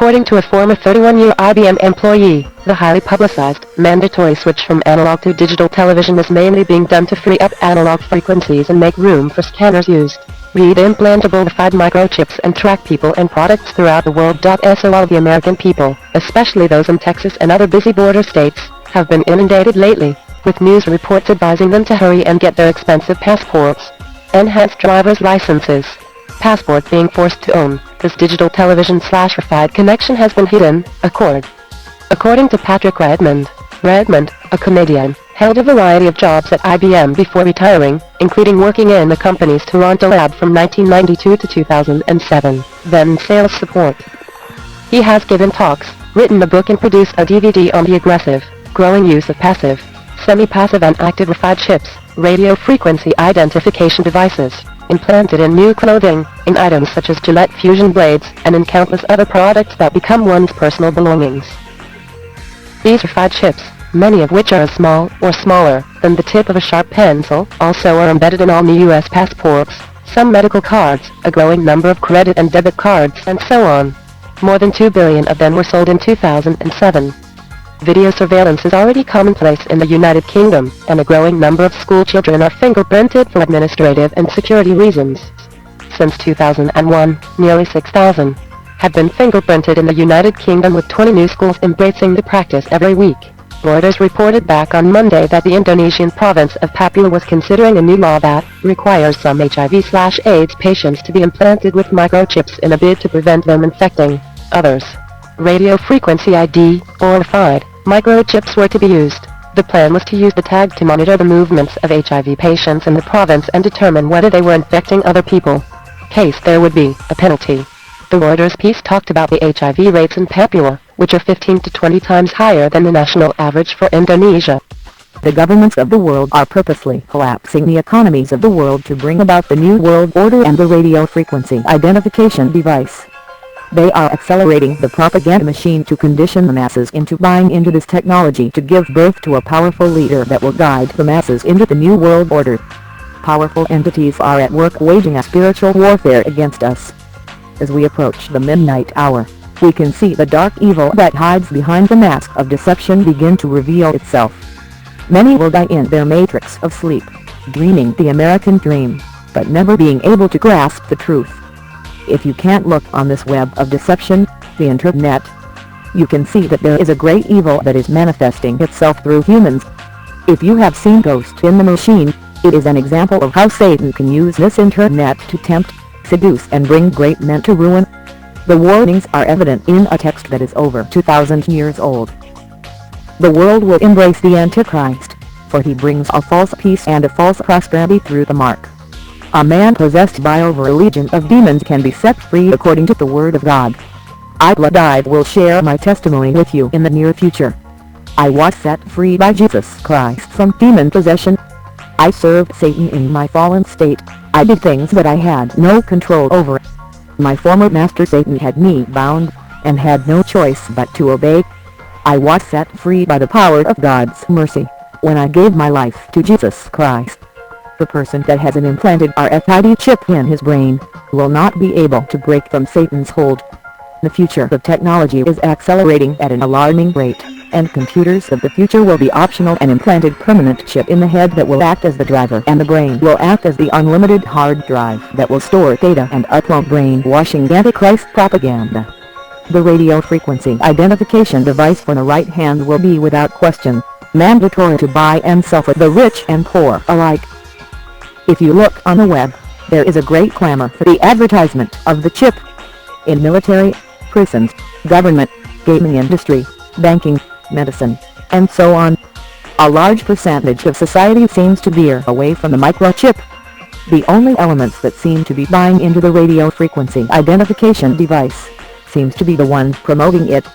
According to a former 31-year IBM employee, the highly publicized, mandatory switch from analog to digital television is mainly being done to free up analog frequencies and make room for scanners used. Read implantable Wi-Fi microchips and track people and products throughout the world. So all the American people, especially those in Texas and other busy border states, have been inundated lately with news reports advising them to hurry and get their expensive passports, enhanced driver's licenses, passport being forced to own. This digital television/Wi-Fi connection has been hidden, according to Patrick Redmond. Redmond, a Canadian, held a variety of jobs at IBM before retiring, including working in the company's Toronto lab from 1992 to 2007, then sales support. He has given talks, written a book and produced a DVD on the aggressive, growing use of passive, semi-passive and active Wi-Fi chips, radio frequency identification devices, implanted in new clothing, in items such as Gillette Fusion blades, and in countless other products that become one's personal belongings. These Wi-Fi chips, many of which are as small or smaller than the tip of a sharp pencil, also are embedded in all new U.S. passports, some medical cards, a growing number of credit and debit cards, and so on. More than 2 billion of them were sold in 2007. Video surveillance is already commonplace in the United Kingdom, and a growing number of school children are fingerprinted for administrative and security reasons. Since 2001, nearly 6,000 have been fingerprinted in the United Kingdom, with 20 new schools embracing the practice every week. Reuters reported back on Monday that the Indonesian province of Papua was considering a new law that requires some HIV/AIDS patients to be implanted with microchips in a bid to prevent them infecting others. Radio frequency ID, or RFID, microchips were to be used. The plan was to use the tag to monitor the movements of HIV patients in the province and determine whether they were infecting other people. Case there would be a penalty. The Reuters piece talked about the HIV rates in Papua, which are 15 to 20 times higher than the national average for Indonesia. The governments of the world are purposely collapsing the economies of the world to bring about the New World Order and the radio frequency identification device. They are accelerating the propaganda machine to condition the masses into buying into this technology to give birth to a powerful leader that will guide the masses into the New World Order. Powerful entities are at work waging a spiritual warfare against us. As we approach the midnight hour, we can see the dark evil that hides behind the mask of deception begin to reveal itself. Many will die in their matrix of sleep, dreaming the American dream, but never being able to grasp the truth. If you can't look on this web of deception, the internet, you can see that there is a great evil that is manifesting itself through humans. If you have seen Ghost in the Machine, it is an example of how Satan can use this internet to tempt, seduce and bring great men to ruin. The warnings are evident in a text that is over 2,000 years old. The world will embrace the Antichrist, for he brings a false peace and a false prosperity through the mark. A man possessed by over a legion of demons can be set free according to the word of God. I will share my testimony with you in the near future. I was set free by Jesus Christ from demon possession. I served Satan in my fallen state. I did things that I had no control over. My former master Satan had me bound, and had no choice but to obey. I was set free by the power of God's mercy, when I gave my life to Jesus Christ. The person that has an implanted RFID chip in his brain will not be able to break from Satan's hold. The future of technology is accelerating at an alarming rate, and computers of the future will be optional. An implanted permanent chip in the head that will act as the driver, and the brain will act as the unlimited hard drive that will store data and upload brainwashing Antichrist propaganda. The radio frequency identification device for the right hand will be without question mandatory to buy and sell for the rich and poor alike. If you look on the web, there is a great clamor for the advertisement of the chip. In military, prisons, government, gaming industry, banking, medicine, and so on, a large percentage of society seems to veer away from the microchip. The only elements that seem to be buying into the radio frequency identification device seems to be the one promoting it.